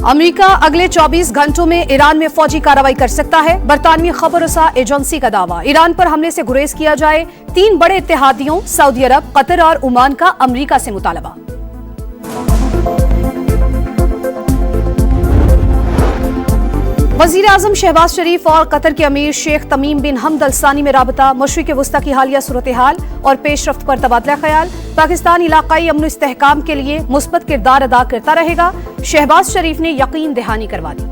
America अगले 24 घंटों में ईरान में फौजी कार्रवाई कर सकता है। बरतानवी खबररसा एजेंसी का दावा। ईरान पर हमले से गुरेज किया जाए। 3 बड़े इत्तेहादियों सऊदी अरब, कतर और ओमान का अमेरिका से मुतालबा। वजीर आजम शहबाज शरीफ और कतर के अमीर शेख तमीम बिन हमद अल सानी में राबता। मशरिक़ वस्ता की हालिया सूरत हाल और पेशरफ्त पर तबादला ख्याल। पाकिस्तान इलाकाई अमन इस्तेहकाम के लिए मुस्बत किरदार अदा करता रहेगा। शहबाज शरीफ ने यकीन दहानी करवा दी।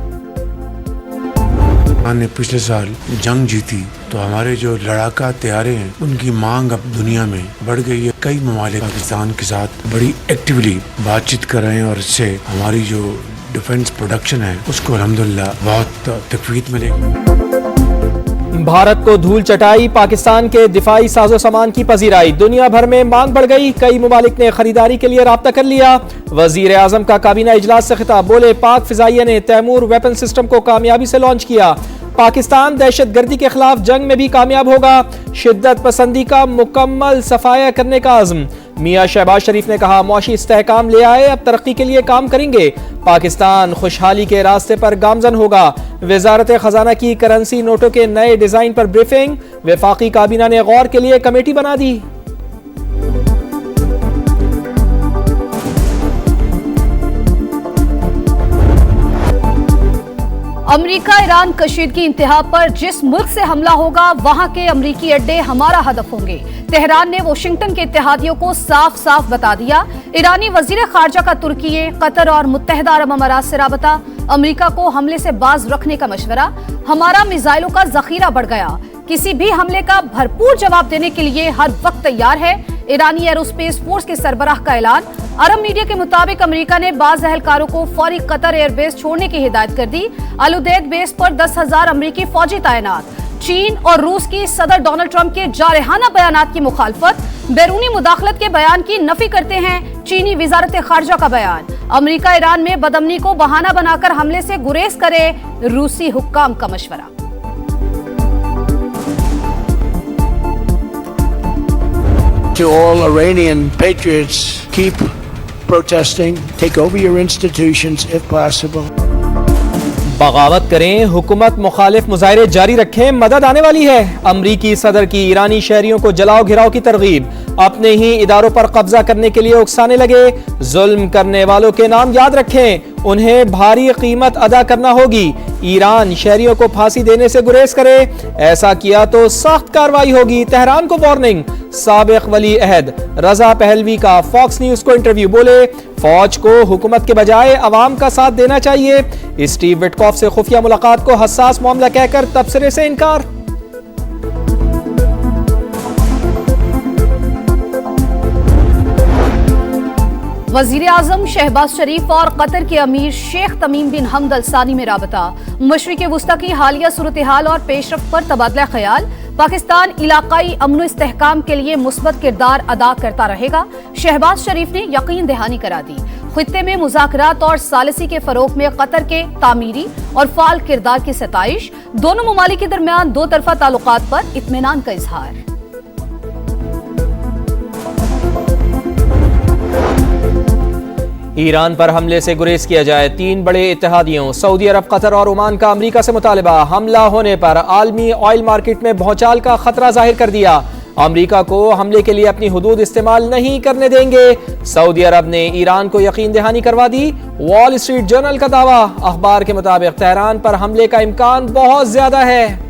ने पिछले साल जंग जीती तो हमारे जो लड़ाका तैयारे हैं उनकी मांग अब दुनिया में बढ़ गई है। कई ममालिक पाकिस्तान के साथ बड़ी एक्टिवली बातचीत कर रहे हैं और इससे हमारी जो डिफेंस प्रोडक्शन है उसको अल्हम्दुलिल्लाह बहुत तकवीत मिलेगी। भारत को धूल चटाई, पाकिस्तान के दिफाई साजो सामान की पजीराई। दुनिया भर में मांग बढ़ गई। कई ममालिक ने खरीदारी के लिए राब्ता कर लिया। वजीर आजम का काबीना इजलास से खिताब। बोले पाक फिजाइया ने तैमूर वेपन सिस्टम को कामयाबी से लॉन्च किया। पाकिस्तान दहशत गर्दी के खिलाफ जंग में भी कामयाब होगा। शिद्दत पसंदी का मुकम्मल सफाया करने का अज़्म। मियां शहबाज शरीफ ने कहा मुआशी इस्तेहकाम ले आए, अब तरक्की के लिए काम करेंगे। पाकिस्तान खुशहाली के रास्ते पर गामजन होगा। वजारत खजाना की करेंसी नोटों के नए डिजाइन पर ब्रीफिंग। वफाकी काबीना ने गौर के लिए कमेटी बना दी। अमेरिका ईरान कशीदगी इंतहा पर जिस मुल्क से हमला होगा वहां के अमरीकी अड्डे हमारा हदफ होंगे। तेहरान ने वाशिंगटन के इत्तेहादियों को साफ साफ बता दिया। ईरानी वजीर खारजा का तुर्की, कतर और मुत्तहदा अरब अमारात से राबता। अमेरिका को हमले से बाज रखने का मशवरा। हमारा मिसाइलों का जखीरा बढ़ गया। किसी भी हमले का भरपूर जवाब देने के लिए हर वक्त तैयार है। ईरानी एरोस्पेस फोर्स के सरबराह का ऐलान। अरब मीडिया के मुताबिक अमेरिका ने बाज एहलकारों को फौरी कतर एयरबेस छोड़ने की हिदायत कर दी। अल उदैद बेस पर 10,000 अमेरिकी फौजी तैनात। चीन और रूस की सदर डोनाल्ड ट्रंप के जारहाना बयानात की मुखालफत। बैरूनी मुदाखलत के बयान की नफी करते हैं चीनी वजारत खारजा का बयान। अमेरिका ईरान में बदअमनी को बहाना बनाकर हमले से गुरेज करे, रूसी हुक्काम का मशवरा। To all Iranian patriots, keep protesting, take over your institutions if possible. बगावत करें, हुकूमत मुखालिफ मुजाहरे जारी रखें, मदद आने वाली है। अमरीकी सदर की ईरानी शहरियों को जलाओ घिराव की तरगीब। अपने ही इदारों पर कब्जा करने के लिए उकसाने लगे। जुल्म करने वालों के नाम याद रखें, उन्हें भारी कीमत अदा करना होगी। ईरान शहरियों को फांसी देने से गुरेज करे, ऐसा किया तो सख्त कार्रवाई होगी। तेहरान को वार्निंग। साबिक वली अहद रजा पहलवी का फॉक्स न्यूज को इंटरव्यू। बोले फौज को हुकूमत के बजाय अवाम का साथ देना चाहिए। स्टीव विटकॉफ से खुफिया मुलाकात को हसास मामला कहकर तबसरे से इनकार। वजीर आजम शहबाज शरीफ और कतर के अमीर शेख तमीम बिन हमद अल सानी में राबता। मशरिक़ वस्ता की हालिया सूरत हाल और पेशरफ्त पर तबादला ख्याल। पाकिस्तान इलाकाई अमन इस्तेहकाम के लिए मुस्बत किरदार अदा करता रहेगा। शहबाज शरीफ ने यकीन दहानी करा दी। खित्ते में मुज़ाकरात और सालिसी के फरोग में कतर के तामीरी और फाल किरदार की सताइश। दोनों ममालिक के दरमियान दो तरफा ताल्लुकात पर इत्मीनान का इजहार। ईरान पर हमले से गुरेज किया जाए। 3 बड़े इत्तेहादियों सऊदी अरब, कतर और ओमान का अमेरिका से मुतालबा। हमला होने पर आलमी ऑयल मार्केट में भौचाल का खतरा जाहिर कर दिया। अमेरिका को हमले के लिए अपनी हुदूद इस्तेमाल नहीं करने देंगे। सऊदी अरब ने ईरान को यकीन दहानी करवा दी। वॉल स्ट्रीट जर्नल का दावा। अखबार के मुताबिक तेहरान पर हमले का इम्कान बहुत ज्यादा है।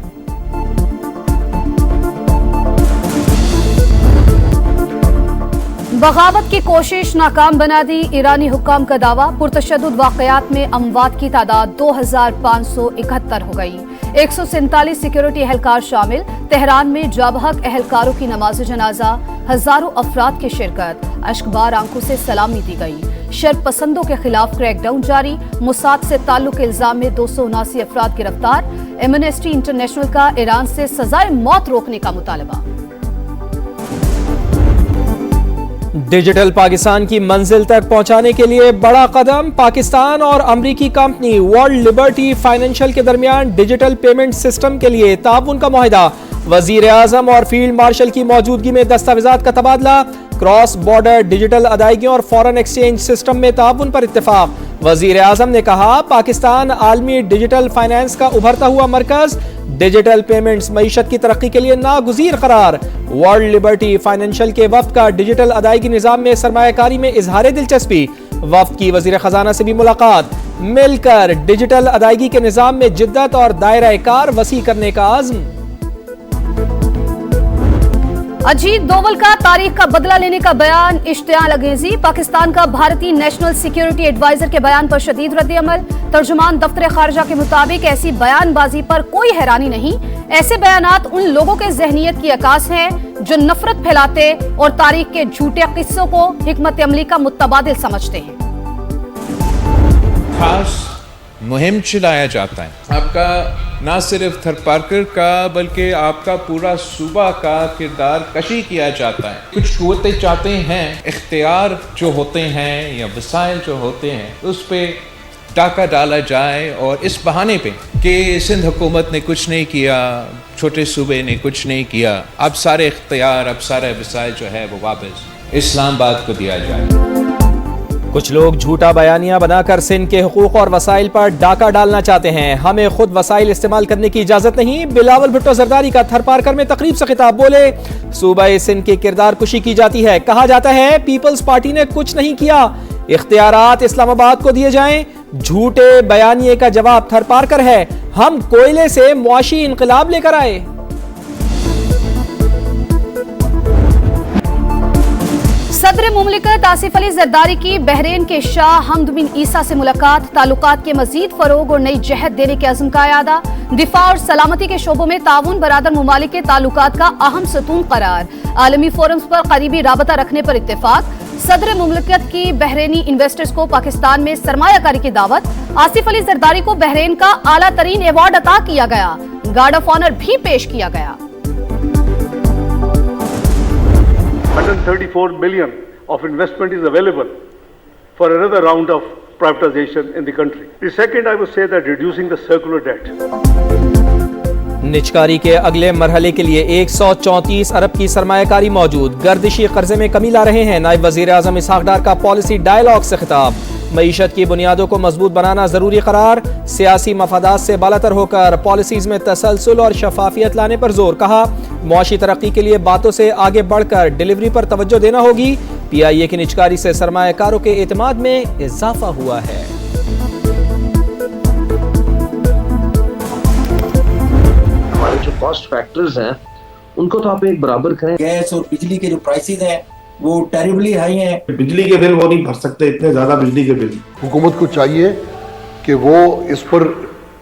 बगावत की कोशिश नाकाम बना दी। ईरानी हुक्काम का दावा। पुरतशद्दुद वाक़यात में अमवात की तादाद 2571 हो गई। 147 सिक्योरिटी एहलकार शामिल। तेहरान में जाबहक एहलकारों की नमाज जनाजा। हजारों अफराद की शिरकत। अश्कबार आंखों से सलामी दी गई। शर पसंदों के खिलाफ क्रैकडाउन जारी। मुसाद से ताल्लुक के इल्जाम में 279 अफराद गिरफ्तार। एमनेस्टी इंटरनेशनल का ईरान से सजाए मौत रोकने का मुतालबा। डिजिटल पाकिस्तान की मंजिल तक पहुंचाने के लिए बड़ा कदम। पाकिस्तान और अमरीकी कंपनी वर्ल्ड लिबर्टी फाइनेंशियल के दरमियान डिजिटल पेमेंट सिस्टम के लिए ताउन का मुआहिदा। वजीर आजम और फील्ड मार्शल की मौजूदगी में दस्तावेजात का तबादला। क्रॉस बॉर्डर डिजिटल अदायगियों और फॉरेन एक्सचेंज सिस्टम में ताउन पर इत्तेफाक। वजीर आजम ने कहा, पाकिस्तान आलमी डिजिटल फाइनेंस का उभरता हुआ मरकज, डिजिटल पेमेंट्स मईशत की तरक्की के लिए नागुज़ीर करार। वर्ल्ड लिबर्टी फाइनेंशियल के वफ्द का डिजिटल अदायगी निज़ाम में सरमायाकारी में इजहार दिलचस्पी। वफ्द की वजीर खजाना से भी मुलाकात, मिलकर डिजिटल अदायगी के निज़ाम में जिद्दत और दायरा कार वसी करने का आज़्म। अजीत डोवल का तारीख का बदला लेने का बयान इश्तियाल अंगेजी। पाकिस्तान का भारतीय नेशनल सिक्योरिटी एडवाइजर के बयान पर शदीद रद्द-ए-अमल। तर्जुमान दफ्तर खारजा के मुताबिक ऐसी बयानबाजी पर कोई हैरानी नहीं। ऐसे बयानात उन लोगों के जहनियत की अक्कास हैं जो नफरत फैलाते और तारीख के झूठे किस्सों को हिकमत अमली का मुतबादिल समझते हैं। खास मुहिम चलाया जाता है आपका, ना सिर्फ थरपारकर का बल्कि आपका पूरा सूबा का किरदार कशी किया जाता है। कुछ कुव्वतें चाहते हैं इख्तियार जो होते हैं या वसाइल जो होते हैं उस पर टाका डाला जाए और इस बहाने पे कि सिंध हुकूमत ने कुछ नहीं किया, छोटे सूबे ने कुछ नहीं किया, अब सारे इख्तियार, अब सारे वसाइल जो है वो वापस इस्लामाबाद को दिया जाए। कुछ लोग झूठा बयानिया बनाकर सिंध के हुकूक और वसाइल पर डाका डालना चाहते हैं। हमें खुद वसाइल इस्तेमाल करने की इजाजत नहीं। बिलावल भुट्टो जरदारी का थरपारकर में तकरीब से खिताब, बोले सूबा सिंध की किरदार कुशी की जाती है। कहा जाता है पीपल्स पार्टी ने कुछ नहीं किया, इख्तियारात इस्लामाबाद को दिए जाएं। झूठे बयानिए का जवाब थरपारकर है, हम कोयले से मुआशी इनकलाब लेकर आए। सदर मुमलिकत आसिफ अली जरदारी की बहरीन के शाह हमद बिन ईसा से मुलाकात। ताल्लुकात के मजीद फरोग और नई जहत देने के अज़्म का यादा। दिफा और सलामती के शोबों में ताउन बरादर मुमालिक के ताल्लुकात का अहम सतून करार। आलमी फोरम्स पर करीबी राबता रखने पर इत्तेफाक। सदर मुमलिकत की बहरीनी इन्वेस्टर्स को पाकिस्तान में सरमायाकारी की दावत। आसिफ अली जरदारी को बहरीन का आला तरीन अवार्ड अता किया गया। गार्ड ऑफ ऑनर भी पेश किया गया। 134 million of investment is available for another round of privatization in the country. The second, I would say that reducing the circular debt. निचकारी के अगले मरहले के लिए 134 अरब की सरमायाकारी मौजूद। गर्दिशी कर्जे में कमी ला रहे हैं। नायब वजीर आजम इसहाक डार का पॉलिसी डायलॉग से खिताब। मईशत की बुनियादों को मजबूत बनाना जरूरी करार। सियासी मफादात से बालातर होकर पॉलिसीज में तसलसल और शफाफियत लाने पर जोर। कहा मुआशी तरक्की के लिए बातों से आगे बढ़कर डिलीवरी पर तवज्जो देना होगी। PIA की निचकारी से सरमायाकारों के एतमाद में इजाफा हुआ है। हमारे जो कॉस्ट फैक्टर्स हैं उनको तो आप एक बराबर करें। गैस और बिजली के जो प्राइसेस हैं वो टेरिबली हाई हैं। बिजली के बिल वो नहीं भर सकते, इतने ज्यादा बिजली के बिल। हुकूमत को चाहिए कि वो इस पर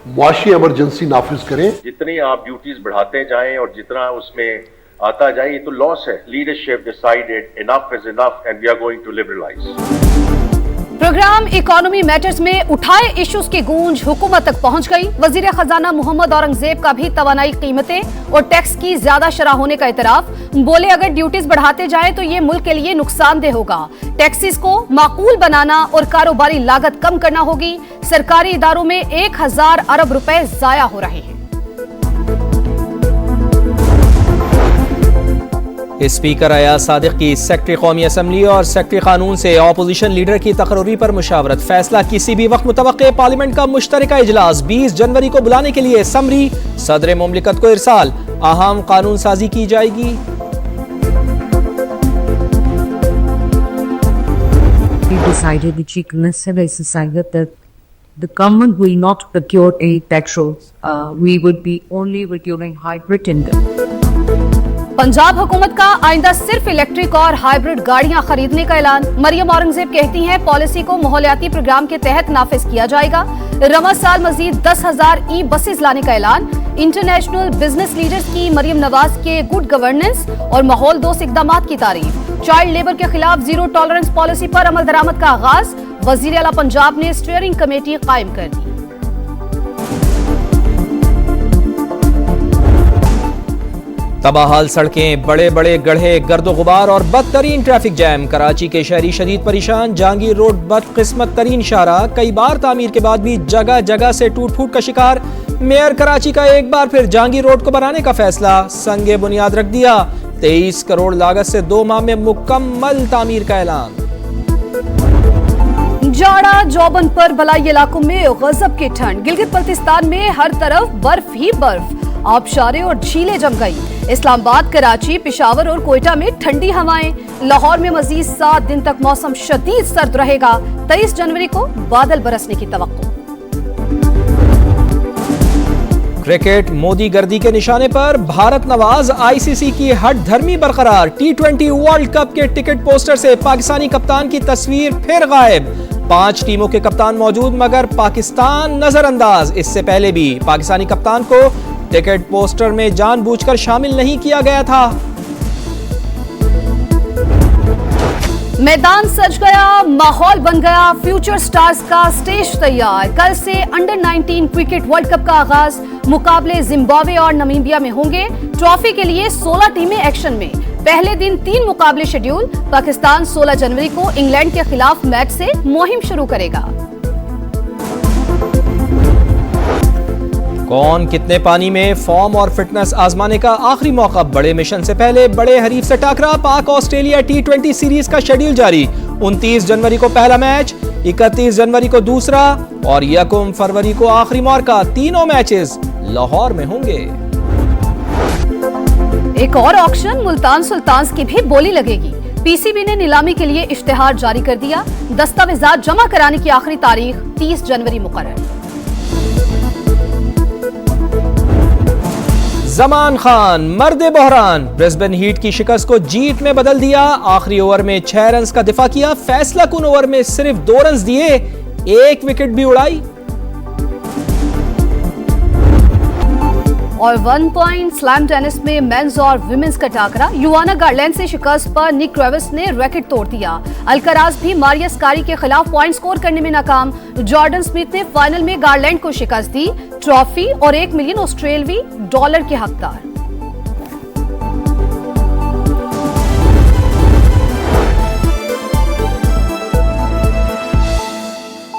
मुआशी इमरजेंसी नाफिज करें। जितनी आप ड्यूटीज बढ़ाते जाएं और जितना उसमें आता जाए, ये तो लॉस है। Leadership decided enough is enough and we are going to liberalise. Programme economy matters में उठाए इश्यूज की गूंज हुकूमत तक पहुंच गई। वजीर खजाना मोहम्मद औरंगजेब का भी तवानाई कीमतें और टैक्स की ज्यादा शरह होने का इतराफ। बोले अगर ड्यूटीज बढ़ाते जाएं तो ये मुल्क के लिए नुकसानदेह होगा। टैक्सेस को माकूल बनाना और कारोबारी लागत कम करना होगी। सरकारी इदारों में 1000 अरब रुपए जाया हो रहे हैं। स्पीकर अयाज सादिक की सेक्रेटरी कौमी असम्बली और सेक्रेटरी कानून से अपोजिशन लीडर की तकर्री पर मुशावरत। फैसला किसी भी वक्त मुतवक्के। पार्लियामेंट का मुश्तरका इजलास 20 जनवरी को बुलाने के लिए समरी सदर मुमलिकत को इरसाल। अहम कानून साजी की जाएगी। We decided, the Chief Minister has decided that the government will not procure any petrol. We would be only procuring hybrid in them. Punjab हुकूमत का आइंदा सिर्फ इलेक्ट्रिक और हाइब्रिड गाड़ियां खरीदने का ऐलान। मरियम औरंगजेब कहती हैं पॉलिसी को माहौलियाती प्रोग्राम के तहत नाफिज किया जाएगा। रवा साल मजीद 10,000 ई बसेस लाने का ऐलान। इंटरनेशनल बिजनेस लीडर्स की मरियम नवाज के गुड गवर्नेंस और माहौल दोस्त इकदामात की तारीफ। चाइल्ड लेबर के खिलाफ जीरो टॉलरेंस पॉलिसी पर अमल दरामद का आगाज। वजीर आला पंजाब ने स्टीयरिंग कमेटी कायम कर दी। तबाहाल सड़कें, बड़े बड़े गड्ढे, गर्दो गुबार और बदतरीन ट्रैफिक जैम। कराची के शहरी शदीद परेशान। जहांगीर रोड बदकिस्मत तरीन शारा कई बार तामीर के बाद भी जगह जगह से टूट फूट का शिकार। मेयर कराची का एक बार फिर जहांगीर रोड को बनाने का फैसला संगे बुनियाद रख दिया। 23 करोड़ लागत से 2 माह में मुकम्मल तामीर का ऐलान। जाड़ा जौबन पर बलाई इलाकों में गजब की ठंड। गिलगित बल्तिस्तान में हर तरफ बर्फ ही बर्फ, आबशारें और झीलें जम गई। इस्लामाबाद, कराची, पेशावर और कोयटा में ठंडी हवाएं। लाहौर में मजीद 7 दिन तक मौसम शदीद सर्द रहेगा। 23 जनवरी को बादल बरसने की तवक्को। क्रिकेट मोदी गर्दी के निशाने पर भारत नवाज आईसीसी की हट धर्मी बरकरार। T20 वर्ल्ड कप के टिकट पोस्टर से पाकिस्तानी कप्तान की तस्वीर फिर गायब। 5 टीमों के कप्तान मौजूद मगर पाकिस्तान नजरअंदाज। इससे पहले भी पाकिस्तानी कप्तान को टिकट पोस्टर में जानबूझकर शामिल नहीं किया गया था। मैदान सज गया, माहौल बन गया, फ्यूचर स्टार्स का स्टेज तैयार। कल से अंडर 19 क्रिकेट वर्ल्ड कप का आगाज। मुकाबले जिम्बाब्वे और नामीबिया में होंगे। ट्रॉफी के लिए 16 टीमें एक्शन में। पहले दिन 3 मुकाबले शेड्यूल। पाकिस्तान 16 जनवरी को इंग्लैंड के खिलाफ मैच से मुहिम शुरू करेगा। कौन कितने पानी में, फॉर्म और फिटनेस आजमाने का आखिरी मौका। बड़े मिशन से पहले बड़े हरीफ से टाकरा। पाक ऑस्ट्रेलिया T20 सीरीज का शेड्यूल जारी। 29 जनवरी को पहला मैच, 31 जनवरी को दूसरा और 1 फरवरी को आखिरी मौका। तीनों मैचेस लाहौर में होंगे। एक और ऑक्शन, मुल्तान सुल्तान्स की भी बोली लगेगी। पीसीबी ने नीलामी के लिए इश्तेहार जारी कर दिया। दस्तावेजात जमा कराने की आखिरी तारीख 30 जनवरी मुकर्रर। जमान खान मर्दे बहरान, ब्रिस्बेन हीट की शिकस्त को जीत में बदल दिया। आखिरी ओवर में 6 रन का दिफा किया। फैसला कुन ओवर में सिर्फ 2 रन दिए, 1 विकेट भी उड़ाई। और 1 पॉइंट स्लैम टेनिस में मेंस और विमेंस का टाकरा। युवाना गार्लैंड से शिकस्त पर निक क्रेविस ने रैकेट तोड़ दिया। अल्कराज भी मारिया स्कारी के खिलाफ पॉइंट स्कोर करने में नाकाम। जॉर्डन स्मिथ ने फाइनल में गार्लैंड को शिकस्त दी। ट्रॉफी और $1 मिलियन ऑस्ट्रेलवी के हकदार।